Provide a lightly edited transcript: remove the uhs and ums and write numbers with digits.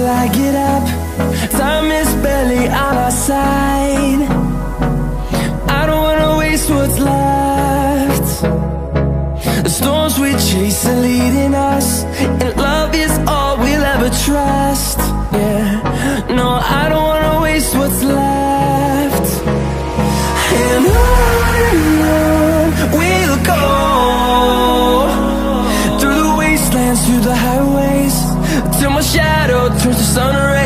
I get up. Time is barely on our side. I don't wanna waste what's left. The storms we chase are leading us, and love is all we'll ever trust. Yeah, no, I don't wanna waste what's left. And on we'll go, through the wastelands, through the highways, till my shadow turns to sun rays.